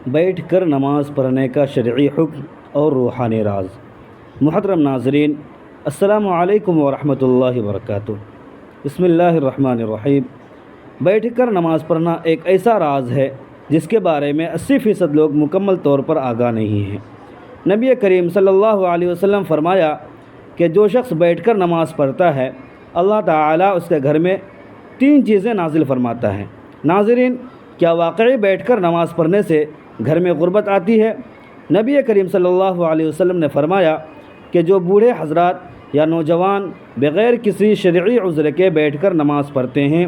بیٹھ کر نماز پڑھنے کا شرعی حکم اور روحانی راز۔ محترم ناظرین، السلام علیکم ورحمۃ اللہ وبرکاتہ۔ بسم اللہ الرحمن الرحیم۔ بیٹھ کر نماز پڑھنا ایک ایسا راز ہے جس کے بارے میں 80% لوگ مکمل طور پر آگاہ نہیں ہیں۔ نبی کریم صلی اللہ علیہ وسلم فرمایا کہ جو شخص بیٹھ کر نماز پڑھتا ہے، اللہ تعالیٰ اس کے گھر میں 3 چیزیں نازل فرماتا ہے۔ ناظرین، کیا واقعی بیٹھ کر نماز پڑھنے سے گھر میں غربت آتی ہے؟ نبی کریم صلی اللہ علیہ وسلم نے فرمایا کہ جو بوڑھے حضرات یا نوجوان بغیر کسی شرعی عذر کے بیٹھ کر نماز پڑھتے ہیں،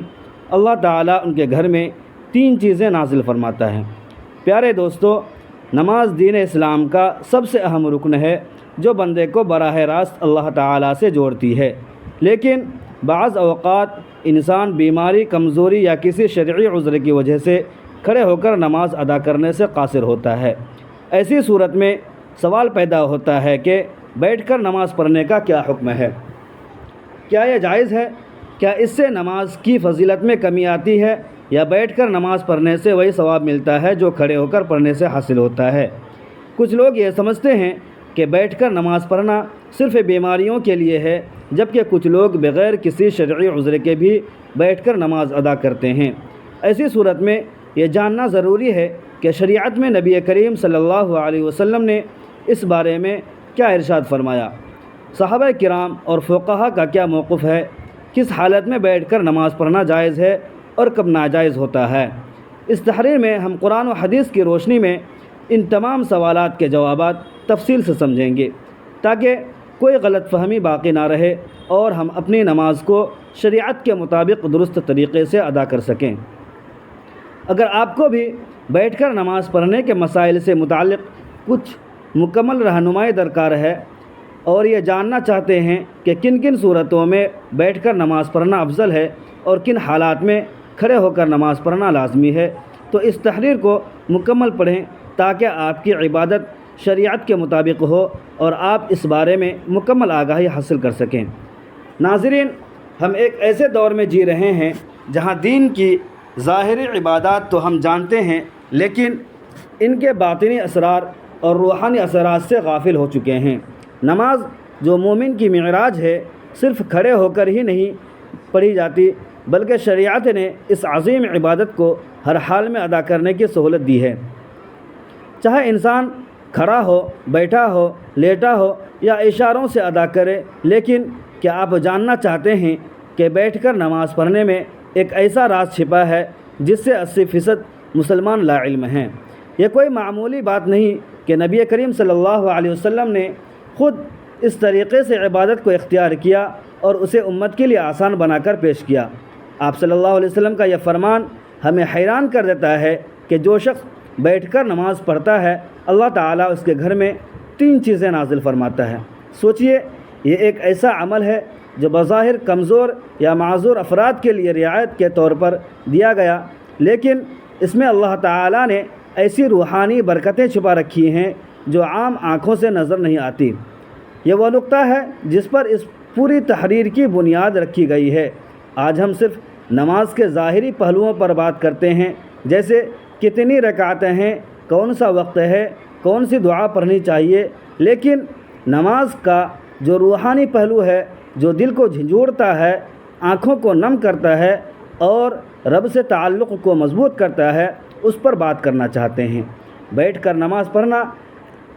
اللہ تعالیٰ ان کے گھر میں 3 چیزیں نازل فرماتا ہے۔ پیارے دوستو، نماز دین اسلام کا سب سے اہم رکن ہے جو بندے کو براہ راست اللہ تعالیٰ سے جوڑتی ہے، لیکن بعض اوقات انسان بیماری، کمزوری یا کسی شرعی عذر کی وجہ سے کھڑے ہو کر نماز ادا کرنے سے قاصر ہوتا ہے۔ ایسی صورت میں سوال پیدا ہوتا ہے کہ بیٹھ کر نماز پڑھنے کا کیا حکم ہے؟ کیا یہ جائز ہے؟ کیا اس سے نماز کی فضیلت میں کمی آتی ہے، یا بیٹھ کر نماز پڑھنے سے وہی ثواب ملتا ہے جو کھڑے ہو کر پڑھنے سے حاصل ہوتا ہے؟ کچھ لوگ یہ سمجھتے ہیں کہ بیٹھ کر نماز پڑھنا صرف بیماریوں کے لیے ہے، جبکہ کچھ لوگ بغیر کسی شرعی عذر کے بھی بیٹھ کر نماز ادا کرتے ہیں۔ ایسی صورت میں یہ جاننا ضروری ہے کہ شریعت میں نبی کریم صلی اللہ علیہ وسلم نے اس بارے میں کیا ارشاد فرمایا، صحابہ کرام اور فقہا کا کیا موقف ہے، کس حالت میں بیٹھ کر نماز پڑھنا جائز ہے اور کب ناجائز ہوتا ہے۔ اس تحریر میں ہم قرآن و حدیث کی روشنی میں ان تمام سوالات کے جوابات تفصیل سے سمجھیں گے تاکہ کوئی غلط فہمی باقی نہ رہے اور ہم اپنی نماز کو شریعت کے مطابق درست طریقے سے ادا کر سکیں۔ اگر آپ کو بھی بیٹھ کر نماز پڑھنے کے مسائل سے متعلق کچھ مکمل رہنمائی درکار ہے اور یہ جاننا چاہتے ہیں کہ کن کن صورتوں میں بیٹھ کر نماز پڑھنا افضل ہے اور کن حالات میں کھڑے ہو کر نماز پڑھنا لازمی ہے، تو اس تحریر کو مکمل پڑھیں تاکہ آپ کی عبادت شریعت کے مطابق ہو اور آپ اس بارے میں مکمل آگاہی حاصل کر سکیں۔ ناظرین، ہم ایک ایسے دور میں جی رہے ہیں جہاں دین کی ظاہری عبادات تو ہم جانتے ہیں، لیکن ان کے باطنی اثرات اور روحانی اثرات سے غافل ہو چکے ہیں۔ نماز جو مومن کی معراج ہے، صرف کھڑے ہو کر ہی نہیں پڑھی جاتی، بلکہ شریعت نے اس عظیم عبادت کو ہر حال میں ادا کرنے کی سہولت دی ہے، چاہے انسان کھڑا ہو، بیٹھا ہو، لیٹا ہو یا اشاروں سے ادا کرے۔ لیکن کیا آپ جاننا چاہتے ہیں کہ بیٹھ کر نماز پڑھنے میں ایک ایسا راز چھپا ہے جس سے 80% مسلمان لا علم ہیں؟ یہ کوئی معمولی بات نہیں کہ نبی کریم صلی اللہ علیہ وسلم نے خود اس طریقے سے عبادت کو اختیار کیا اور اسے امت کے لیے آسان بنا کر پیش کیا۔ آپ صلی اللہ علیہ وسلم کا یہ فرمان ہمیں حیران کر دیتا ہے کہ جو شخص بیٹھ کر نماز پڑھتا ہے، اللہ تعالیٰ اس کے گھر میں 3 چیزیں نازل فرماتا ہے۔ سوچئے، یہ ایک ایسا عمل ہے جو بظاہر کمزور یا معذور افراد کے لیے رعایت کے طور پر دیا گیا، لیکن اس میں اللہ تعالیٰ نے ایسی روحانی برکتیں چھپا رکھی ہیں جو عام آنکھوں سے نظر نہیں آتی۔ یہ وہ نقطہ ہے جس پر اس پوری تحریر کی بنیاد رکھی گئی ہے۔ آج ہم صرف نماز کے ظاہری پہلوؤں پر بات کرتے ہیں، جیسے کتنی رکعتیں ہیں، کون سا وقت ہے، کون سی دعا پڑھنی چاہیے، لیکن نماز کا جو روحانی پہلو ہے، جو دل کو جھنجھوڑتا ہے، آنکھوں کو نم کرتا ہے اور رب سے تعلق کو مضبوط کرتا ہے، اس پر بات کرنا چاہتے ہیں۔ بیٹھ کر نماز پڑھنا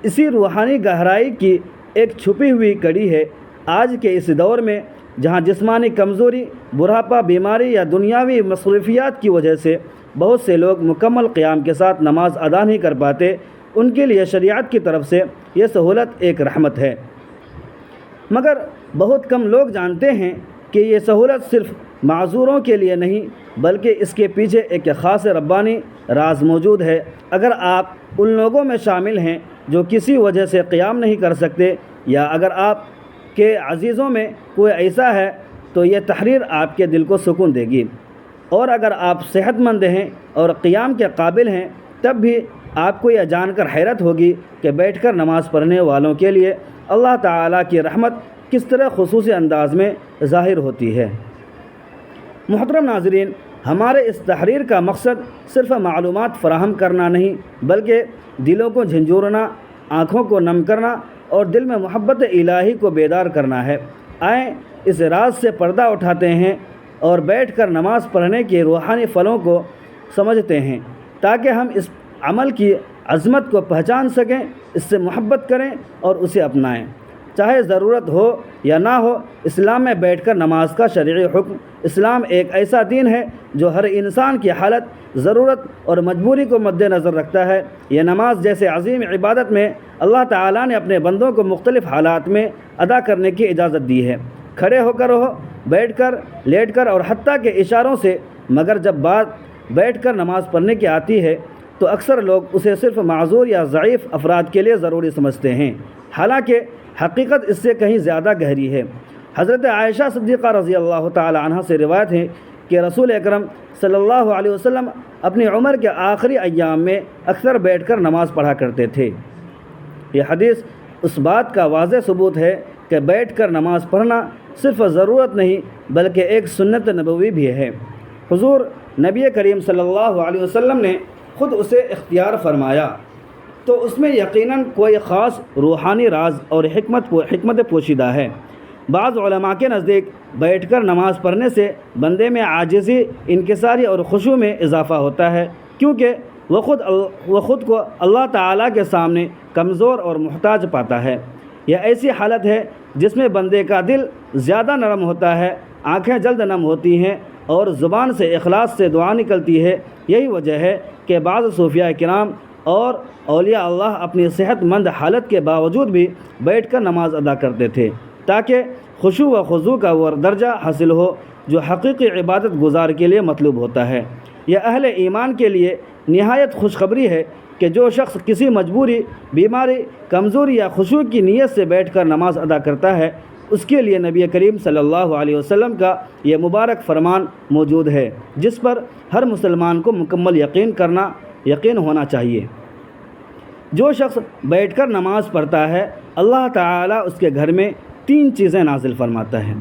اسی روحانی گہرائی کی ایک چھپی ہوئی کڑی ہے۔ آج کے اس دور میں جہاں جسمانی کمزوری، بڑھاپا، بیماری یا دنیاوی مصروفیات کی وجہ سے بہت سے لوگ مکمل قیام کے ساتھ نماز ادا نہیں کر پاتے، ان کے لیے شریعت کی طرف سے یہ سہولت ایک رحمت ہے۔ مگر بہت کم لوگ جانتے ہیں کہ یہ سہولت صرف معذوروں کے لیے نہیں، بلکہ اس کے پیچھے ایک خاص ربانی راز موجود ہے۔ اگر آپ ان لوگوں میں شامل ہیں جو کسی وجہ سے قیام نہیں کر سکتے، یا اگر آپ کے عزیزوں میں کوئی ایسا ہے، تو یہ تحریر آپ کے دل کو سکون دے گی۔ اور اگر آپ صحت مند ہیں اور قیام کے قابل ہیں، تب بھی آپ کو یہ جان کر حیرت ہوگی کہ بیٹھ کر نماز پڑھنے والوں کے لیے اللہ تعالیٰ کی رحمت کس طرح خصوصی انداز میں ظاہر ہوتی ہے۔ محترم ناظرین، ہمارے اس تحریر کا مقصد صرف معلومات فراہم کرنا نہیں بلکہ دلوں کو جھنجھوڑنا، آنکھوں کو نم کرنا اور دل میں محبت الہی کو بیدار کرنا ہے۔ آئیں اس راز سے پردہ اٹھاتے ہیں اور بیٹھ کر نماز پڑھنے کے روحانی پھلوں کو سمجھتے ہیں تاکہ ہم اس عمل کی عظمت کو پہچان سکیں، اس سے محبت کریں اور اسے اپنائیں۔ چاہے ضرورت ہو یا نہ ہو، اسلام میں بیٹھ کر نماز کا شرعی حکم۔ اسلام ایک ایسا دین ہے جو ہر انسان کی حالت، ضرورت اور مجبوری کو مد نظر رکھتا ہے۔ یہ نماز جیسے عظیم عبادت میں اللہ تعالیٰ نے اپنے بندوں کو مختلف حالات میں ادا کرنے کی اجازت دی ہے، کھڑے ہو کر ہو، بیٹھ کر، لیٹ کر اور حتیٰ کہ اشاروں سے۔ مگر جب بات بیٹھ کر نماز پڑھنے کی آتی ہے تو اکثر لوگ اسے صرف معذور یا ضعیف افراد کے لیے ضروری سمجھتے ہیں، حالانکہ حقیقت اس سے کہیں زیادہ گہری ہے۔ حضرت عائشہ صدیقہ رضی اللہ تعالی عنہ سے روایت ہے کہ رسول اکرم صلی اللہ علیہ وسلم اپنی عمر کے آخری ایام میں اکثر بیٹھ کر نماز پڑھا کرتے تھے۔ یہ حدیث اس بات کا واضح ثبوت ہے کہ بیٹھ کر نماز پڑھنا صرف ضرورت نہیں بلکہ ایک سنت نبوی بھی ہے۔ حضور نبی کریم صلی اللہ علیہ وسلم نے خود اسے اختیار فرمایا، تو اس میں یقیناً کوئی خاص روحانی راز اور حکمت پوشیدہ ہے۔ بعض علماء کے نزدیک بیٹھ کر نماز پڑھنے سے بندے میں عاجزی، انکساری اور خشوع میں اضافہ ہوتا ہے، کیونکہ وہ خود کو اللہ تعالیٰ کے سامنے کمزور اور محتاج پاتا ہے۔ یہ ایسی حالت ہے جس میں بندے کا دل زیادہ نرم ہوتا ہے، آنکھیں جلد نم ہوتی ہیں اور زبان سے اخلاص سے دعا نکلتی ہے۔ یہی وجہ ہے کہ بعض صوفیاء کرام اور اولیاء اللہ اپنی صحت مند حالت کے باوجود بھی بیٹھ کر نماز ادا کرتے تھے تاکہ خشوع و خضوع کا وہ درجہ حاصل ہو جو حقیقی عبادت گزار کے لیے مطلوب ہوتا ہے۔ یہ اہل ایمان کے لیے نہایت خوشخبری ہے کہ جو شخص کسی مجبوری، بیماری، کمزوری یا خشوع کی نیت سے بیٹھ کر نماز ادا کرتا ہے، اس کے لیے نبی کریم صلی اللہ علیہ وسلم کا یہ مبارک فرمان موجود ہے جس پر ہر مسلمان کو مکمل یقین ہونا چاہیے۔ جو شخص بیٹھ کر نماز پڑھتا ہے، اللہ تعالیٰ اس کے گھر میں 3 چیزیں نازل فرماتا ہے۔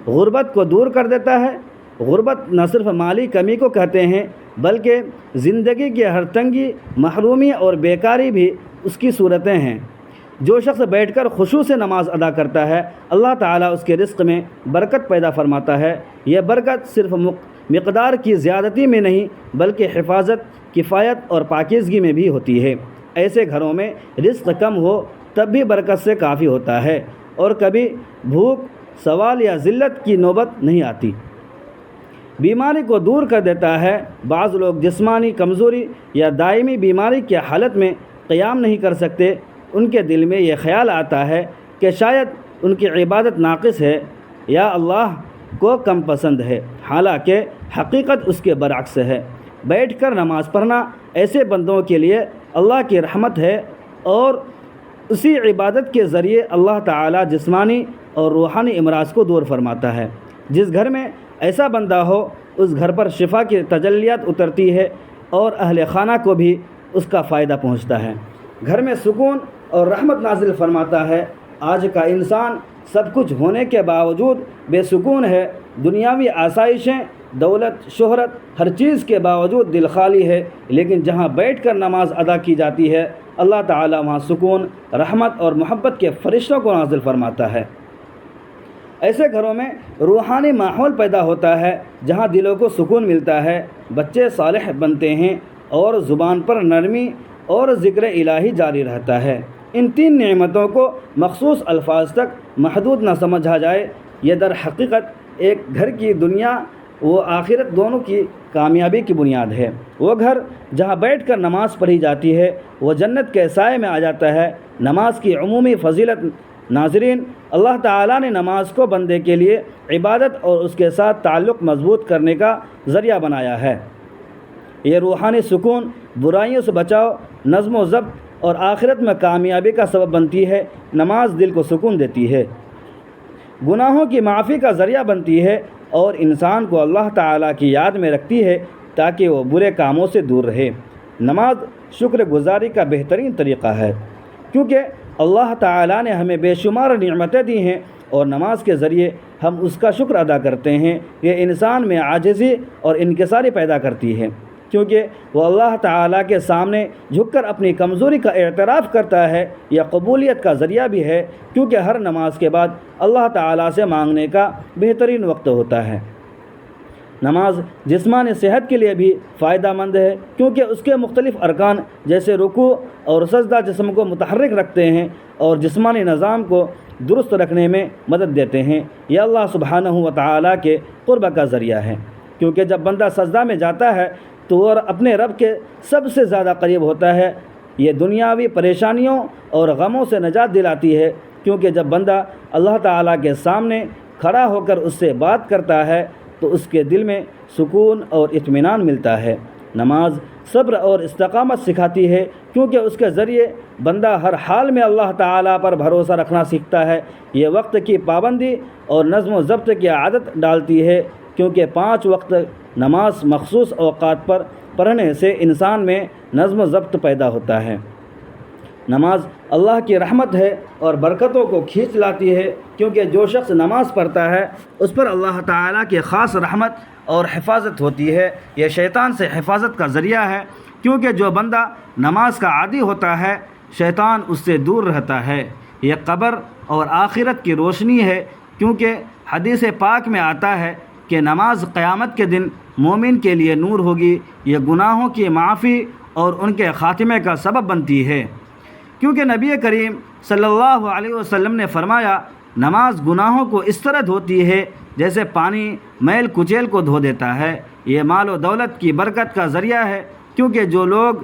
غربت کو دور کر دیتا ہے۔ غربت نہ صرف مالی کمی کو کہتے ہیں بلکہ زندگی کی ہر تنگی، محرومی اور بیکاری بھی اس کی صورتیں ہیں۔ جو شخص بیٹھ کر خشوع سے نماز ادا کرتا ہے، اللہ تعالیٰ اس کے رزق میں برکت پیدا فرماتا ہے۔ یہ برکت صرف مقدار کی زیادتی میں نہیں بلکہ حفاظت، کفایت اور پاکیزگی میں بھی ہوتی ہے۔ ایسے گھروں میں رزق کم ہو تب بھی برکت سے کافی ہوتا ہے اور کبھی بھوک، سوال یا ذلت کی نوبت نہیں آتی۔ بیماری کو دور کر دیتا ہے۔ بعض لوگ جسمانی کمزوری یا دائمی بیماری کی حالت میں قیام نہیں کر سکتے۔ ان کے دل میں یہ خیال آتا ہے کہ شاید ان کی عبادت ناقص ہے یا اللہ کو کم پسند ہے، حالانکہ حقیقت اس کے برعکس ہے۔ بیٹھ کر نماز پڑھنا ایسے بندوں کے لیے اللہ کی رحمت ہے اور اسی عبادت کے ذریعے اللہ تعالیٰ جسمانی اور روحانی امراض کو دور فرماتا ہے۔ جس گھر میں ایسا بندہ ہو اس گھر پر شفا کی تجلیات اترتی ہے اور اہل خانہ کو بھی اس کا فائدہ پہنچتا ہے۔ گھر میں سکون اور رحمت نازل فرماتا ہے۔ آج کا انسان سب کچھ ہونے کے باوجود بے سکون ہے۔ دنیاوی آسائشیں، دولت، شہرت، ہر چیز کے باوجود دل خالی ہے، لیکن جہاں بیٹھ کر نماز ادا کی جاتی ہے اللہ تعالیٰ وہاں سکون، رحمت اور محبت کے فرشتوں کو نازل فرماتا ہے۔ ایسے گھروں میں روحانی ماحول پیدا ہوتا ہے جہاں دلوں کو سکون ملتا ہے، بچے صالح بنتے ہیں اور زبان پر نرمی اور ذکر الہی جاری رہتا ہے۔ ان 3 نعمتوں کو مخصوص الفاظ تک محدود نہ سمجھا جائے۔ یہ در حقیقت ایک گھر کی دنیا و آخرت دونوں کی کامیابی کی بنیاد ہے۔ وہ گھر جہاں بیٹھ کر نماز پڑھی جاتی ہے وہ جنت کے سائے میں آ جاتا ہے۔ نماز کی عمومی فضیلت۔ ناظرین، اللہ تعالیٰ نے نماز کو بندے کے لیے عبادت اور اس کے ساتھ تعلق مضبوط کرنے کا ذریعہ بنایا ہے۔ یہ روحانی سکون، برائیوں سے بچاؤ، نظم و ضبط اور آخرت میں کامیابی کا سبب بنتی ہے۔ نماز دل کو سکون دیتی ہے، گناہوں کی معافی کا ذریعہ بنتی ہے اور انسان کو اللہ تعالیٰ کی یاد میں رکھتی ہے تاکہ وہ برے کاموں سے دور رہے۔ نماز شکر گزاری کا بہترین طریقہ ہے کیونکہ اللہ تعالیٰ نے ہمیں بے شمار نعمتیں دی ہیں اور نماز کے ذریعے ہم اس کا شکر ادا کرتے ہیں، یہ انسان میں عاجزی اور انکساری پیدا کرتی ہے، کیونکہ وہ اللہ تعالیٰ کے سامنے جھک کر اپنی کمزوری کا اعتراف کرتا ہے۔ یہ قبولیت کا ذریعہ بھی ہے، کیونکہ ہر نماز کے بعد اللہ تعالیٰ سے مانگنے کا بہترین وقت ہوتا ہے۔ نماز جسمانی صحت کے لیے بھی فائدہ مند ہے، کیونکہ اس کے مختلف ارکان جیسے رکوع اور سجدہ جسم کو متحرک رکھتے ہیں اور جسمانی نظام کو درست رکھنے میں مدد دیتے ہیں۔ یہ اللہ سبحانہ و تعالیٰ کے قرب کا ذریعہ ہے، کیونکہ جب بندہ سجدہ میں جاتا ہے تو وہ اپنے رب کے سب سے زیادہ قریب ہوتا ہے۔ یہ دنیاوی پریشانیوں اور غموں سے نجات دلاتی ہے، کیونکہ جب بندہ اللہ تعالیٰ کے سامنے کھڑا ہو کر اس سے بات کرتا ہے تو اس کے دل میں سکون اور اطمینان ملتا ہے۔ نماز صبر اور استقامت سکھاتی ہے، کیونکہ اس کے ذریعے بندہ ہر حال میں اللہ تعالیٰ پر بھروسہ رکھنا سیکھتا ہے۔ یہ وقت کی پابندی اور نظم و ضبط کی عادت ڈالتی ہے، کیونکہ 5 وقت نماز مخصوص اوقات پر پڑھنے سے انسان میں نظم و ضبط پیدا ہوتا ہے۔ نماز اللہ کی رحمت ہے اور برکتوں کو کھینچ لاتی ہے، کیونکہ جو شخص نماز پڑھتا ہے اس پر اللہ تعالیٰ کی خاص رحمت اور حفاظت ہوتی ہے۔ یہ شیطان سے حفاظت کا ذریعہ ہے، کیونکہ جو بندہ نماز کا عادی ہوتا ہے شیطان اس سے دور رہتا ہے۔ یہ قبر اور آخرت کی روشنی ہے، کیونکہ حدیث پاک میں آتا ہے کہ نماز قیامت کے دن مومن کے لیے نور ہوگی، یہ گناہوں کی معافی اور ان کے خاتمے کا سبب بنتی ہے، کیونکہ نبی کریم صلی اللہ علیہ وسلم نے فرمایا، نماز گناہوں کو اس طرح دھوتی ہے جیسے پانی میل کچیل کو دھو دیتا ہے۔ یہ مال و دولت کی برکت کا ذریعہ ہے، کیونکہ جو لوگ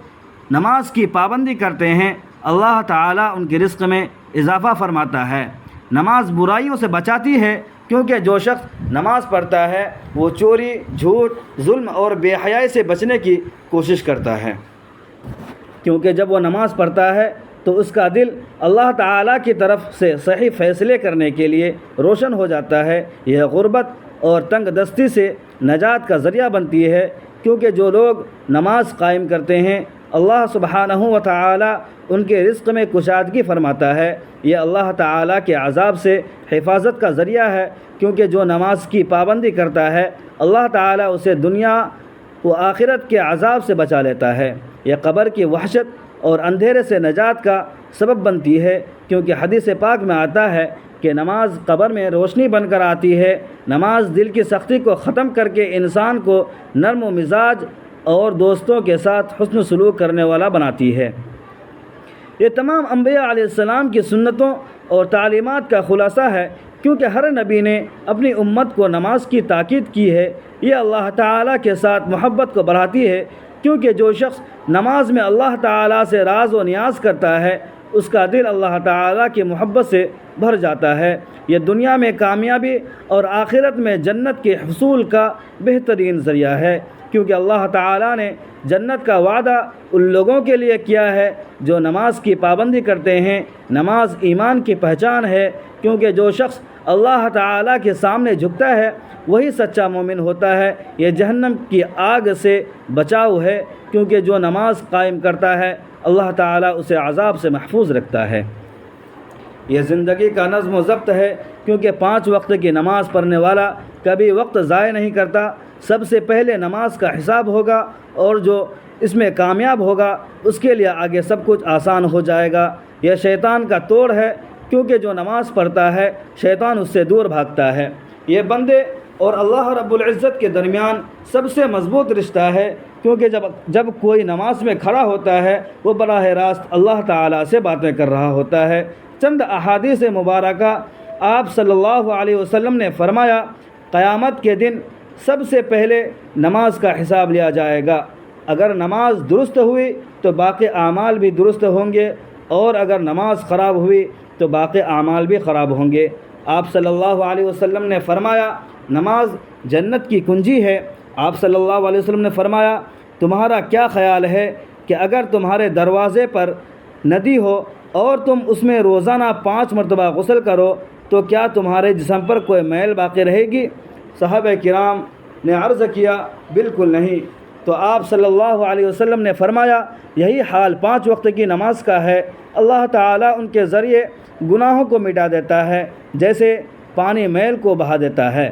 نماز کی پابندی کرتے ہیں اللہ تعالیٰ ان کے رزق میں اضافہ فرماتا ہے۔ نماز برائیوں سے بچاتی ہے، کیونکہ جو شخص نماز پڑھتا ہے وہ چوری، جھوٹ، ظلم اور بے حیائی سے بچنے کی کوشش کرتا ہے، کیونکہ جب وہ نماز پڑھتا ہے تو اس کا دل اللہ تعالیٰ کی طرف سے صحیح فیصلے کرنے کے لیے روشن ہو جاتا ہے۔ یہ غربت اور تنگ دستی سے نجات کا ذریعہ بنتی ہے، کیونکہ جو لوگ نماز قائم کرتے ہیں اللہ سبحانہ و تعالیٰ ان کے رزق میں کشادگی فرماتا ہے۔ یہ اللہ تعالیٰ کے عذاب سے حفاظت کا ذریعہ ہے، کیونکہ جو نماز کی پابندی کرتا ہے اللہ تعالیٰ اسے دنیا و آخرت کے عذاب سے بچا لیتا ہے۔ یہ قبر کی وحشت اور اندھیرے سے نجات کا سبب بنتی ہے، کیونکہ حدیث پاک میں آتا ہے کہ نماز قبر میں روشنی بن کر آتی ہے۔ نماز دل کی سختی کو ختم کر کے انسان کو نرم و مزاج اور دوستوں کے ساتھ حسن سلوک کرنے والا بناتی ہے۔ یہ تمام انبیاء علیہ السلام کی سنتوں اور تعلیمات کا خلاصہ ہے، کیونکہ ہر نبی نے اپنی امت کو نماز کی تاکید کی ہے۔ یہ اللہ تعالیٰ کے ساتھ محبت کو بڑھاتی ہے، کیونکہ جو شخص نماز میں اللہ تعالیٰ سے راز و نیاز کرتا ہے اس کا دل اللہ تعالیٰ کی محبت سے بھر جاتا ہے۔ یہ دنیا میں کامیابی اور آخرت میں جنت کے حصول کا بہترین ذریعہ ہے، کیونکہ اللہ تعالیٰ نے جنت کا وعدہ ان لوگوں کے لیے کیا ہے جو نماز کی پابندی کرتے ہیں۔ نماز ایمان کی پہچان ہے، کیونکہ جو شخص اللہ تعالیٰ کے سامنے جھکتا ہے وہی سچا مومن ہوتا ہے۔ یہ جہنم کی آگ سے بچاؤ ہے، کیونکہ جو نماز قائم کرتا ہے اللہ تعالیٰ اسے عذاب سے محفوظ رکھتا ہے۔ یہ زندگی کا نظم و ضبط ہے، کیونکہ 5 وقت کی نماز پڑھنے والا کبھی وقت ضائع نہیں کرتا۔ سب سے پہلے نماز کا حساب ہوگا، اور جو اس میں کامیاب ہوگا اس کے لیے آگے سب کچھ آسان ہو جائے گا۔ یہ شیطان کا توڑ ہے، کیونکہ جو نماز پڑھتا ہے شیطان اس سے دور بھاگتا ہے۔ یہ بندے اور اللہ رب العزت کے درمیان سب سے مضبوط رشتہ ہے، کیونکہ جب کوئی نماز میں کھڑا ہوتا ہے وہ براہ راست اللہ تعالیٰ سے باتیں کر رہا ہوتا ہے۔ چند احادیث مبارکہ آپ صلی اللہ علیہ وسلم نے فرمایا، قیامت کے دن سب سے پہلے نماز کا حساب لیا جائے گا۔ اگر نماز درست ہوئی تو باقی اعمال بھی درست ہوں گے، اور اگر نماز خراب ہوئی تو باقی اعمال بھی خراب ہوں گے۔ آپ صلی اللہ علیہ وسلم نے فرمایا، نماز جنت کی کنجی ہے۔ آپ صلی اللہ علیہ وسلم نے فرمایا، تمہارا کیا خیال ہے کہ اگر تمہارے دروازے پر ندی ہو اور تم اس میں روزانہ 5 مرتبہ غسل کرو تو کیا تمہارے جسم پر کوئی میل باقی رہے گی؟ صحابہ کرام نے عرض کیا، بالکل نہیں۔ تو آپ صلی اللہ علیہ وسلم نے فرمایا یہی حال 5 وقت کی نماز کا ہے، اللہ تعالیٰ ان کے ذریعے گناہوں کو مٹا دیتا ہے جیسے پانی میل کو بہا دیتا ہے۔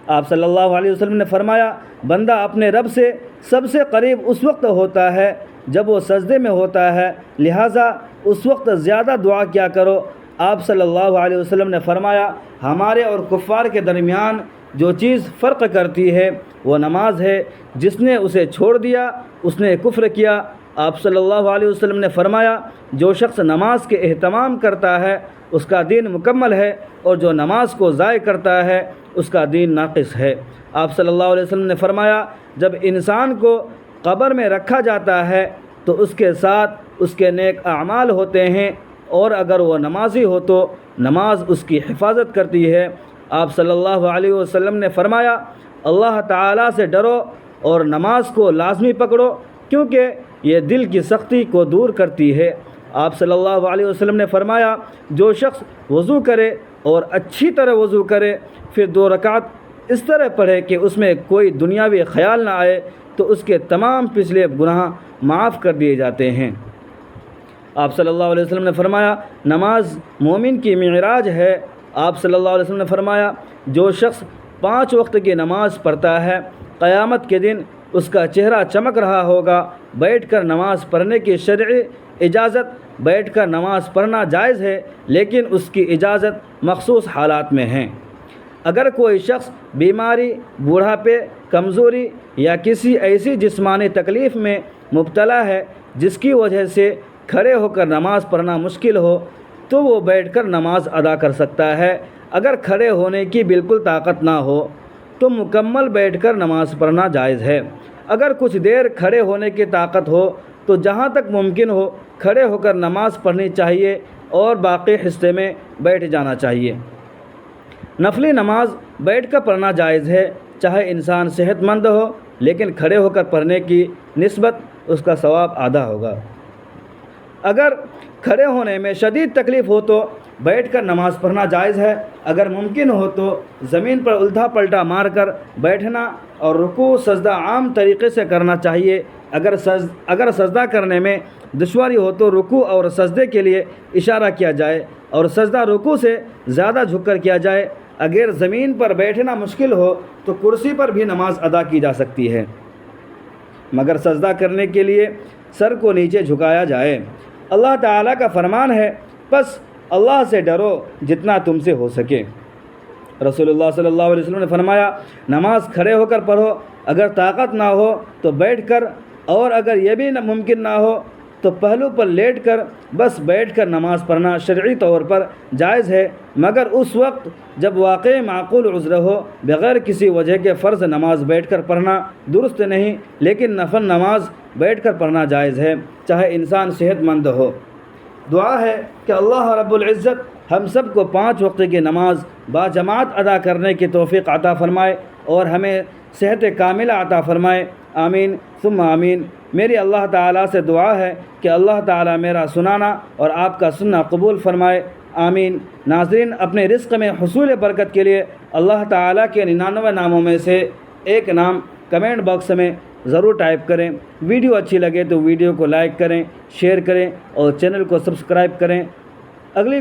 آپ صلی اللہ علیہ وسلم نے فرمایا بندہ اپنے رب سے سب سے قریب اس وقت ہوتا ہے جب وہ سجدے میں ہوتا ہے، لہٰذا اس وقت زیادہ دعا کیا کرو۔ آپ صلی اللہ علیہ وسلم نے فرمایا ہمارے اور کفار کے درمیان جو چیز فرق کرتی ہے وہ نماز ہے، جس نے اسے چھوڑ دیا اس نے کفر کیا۔ آپ صلی اللہ علیہ وسلم نے فرمایا جو شخص نماز کے اہتمام کرتا ہے اس کا دین مکمل ہے، اور جو نماز کو ضائع کرتا ہے اس کا دین ناقص ہے۔ آپ صلی اللہ علیہ وسلم نے فرمایا جب انسان کو قبر میں رکھا جاتا ہے تو اس کے ساتھ اس کے نیک اعمال ہوتے ہیں، اور اگر وہ نمازی ہو تو نماز اس کی حفاظت کرتی ہے۔ آپ صلی اللہ علیہ وسلم نے فرمایا اللہ تعالیٰ سے ڈرو اور نماز کو لازمی پکڑو، کیونکہ یہ دل کی سختی کو دور کرتی ہے۔ آپ صلی اللہ علیہ وسلم نے فرمایا جو شخص وضو کرے اور اچھی طرح وضو کرے، پھر 2 رکعت اس طرح پڑھے کہ اس میں کوئی دنیاوی خیال نہ آئے، تو اس کے تمام پچھلے گناہ معاف کر دیے جاتے ہیں۔ آپ صلی اللہ علیہ وسلم نے فرمایا نماز مومن کی معراج ہے۔ آپ صلی اللہ علیہ وسلم نے فرمایا جو شخص 5 وقت کی نماز پڑھتا ہے قیامت کے دن اس کا چہرہ چمک رہا ہوگا۔ بیٹھ کر نماز پڑھنے کی شرعی اجازت، بیٹھ کر نماز پڑھنا جائز ہے، لیکن اس کی اجازت مخصوص حالات میں ہیں۔ اگر کوئی شخص بیماری، بوڑھاپے، کمزوری یا کسی ایسی جسمانی تکلیف میں مبتلا ہے جس کی وجہ سے کھڑے ہو کر نماز پڑھنا مشکل ہو تو وہ بیٹھ کر نماز ادا کر سکتا ہے۔ اگر کھڑے ہونے کی بالکل طاقت نہ ہو تو مکمل بیٹھ کر نماز پڑھنا جائز ہے۔ اگر کچھ دیر کھڑے ہونے کی طاقت ہو تو جہاں تک ممکن ہو کھڑے ہو کر نماز پڑھنی چاہیے اور باقی حصے میں بیٹھ جانا چاہیے۔ نفلی نماز بیٹھ کر پڑھنا جائز ہے، چاہے انسان صحت مند ہو، لیکن کھڑے ہو کر پڑھنے کی نسبت اس کا ثواب آدھا ہوگا۔ اگر کھڑے ہونے میں شدید تکلیف ہو تو بیٹھ کر نماز پڑھنا جائز ہے۔ اگر ممکن ہو تو زمین پر الٹا پلٹا مار کر بیٹھنا اور رکوع سجدہ عام طریقے سے کرنا چاہیے۔ اگر سجدہ کرنے میں دشواری ہو تو رکوع اور سجدے کے لیے اشارہ کیا جائے اور سجدہ رکوع سے زیادہ جھک کر کیا جائے۔ اگر زمین پر بیٹھنا مشکل ہو تو کرسی پر بھی نماز ادا کی جا سکتی ہے، مگر سجدہ کرنے کے لیے سر کو نیچے جھکایا جائے۔ اللہ تعالیٰ کا فرمان ہے بس اللہ سے ڈرو جتنا تم سے ہو سکے۔ رسول اللہ صلی اللہ علیہ وسلم نے فرمایا نماز کھڑے ہو کر پڑھو، اگر طاقت نہ ہو تو بیٹھ کر، اور اگر یہ بھی ممکن نہ ہو تو پہلو پر لیٹ کر بس بیٹھ کر نماز پڑھنا شرعی طور پر جائز ہے، مگر اس وقت جب واقعی معقول عذر ہو۔ بغیر کسی وجہ کے فرض نماز بیٹھ کر پڑھنا درست نہیں، لیکن نفل نماز بیٹھ کر پڑھنا جائز ہے، چاہے انسان صحت مند ہو۔ دعا ہے کہ اللہ رب العزت ہم سب کو 5 وقت کی نماز باجماعت ادا کرنے کی توفیق عطا فرمائے اور ہمیں صحت کاملہ عطا فرمائے، آمین ثم آمین۔ میری اللہ تعالیٰ سے دعا ہے کہ اللہ تعالیٰ میرا سنانا اور آپ کا سننا قبول فرمائے، آمین۔ ناظرین، اپنے رزق میں حصول برکت کے لیے اللہ تعالیٰ کے 99 ناموں میں سے ایک نام کمنٹ باکس میں ضرور ٹائپ کریں۔ ویڈیو اچھی لگے تو ویڈیو کو لائک کریں، شیئر کریں اور چینل کو سبسکرائب کریں۔ اگلی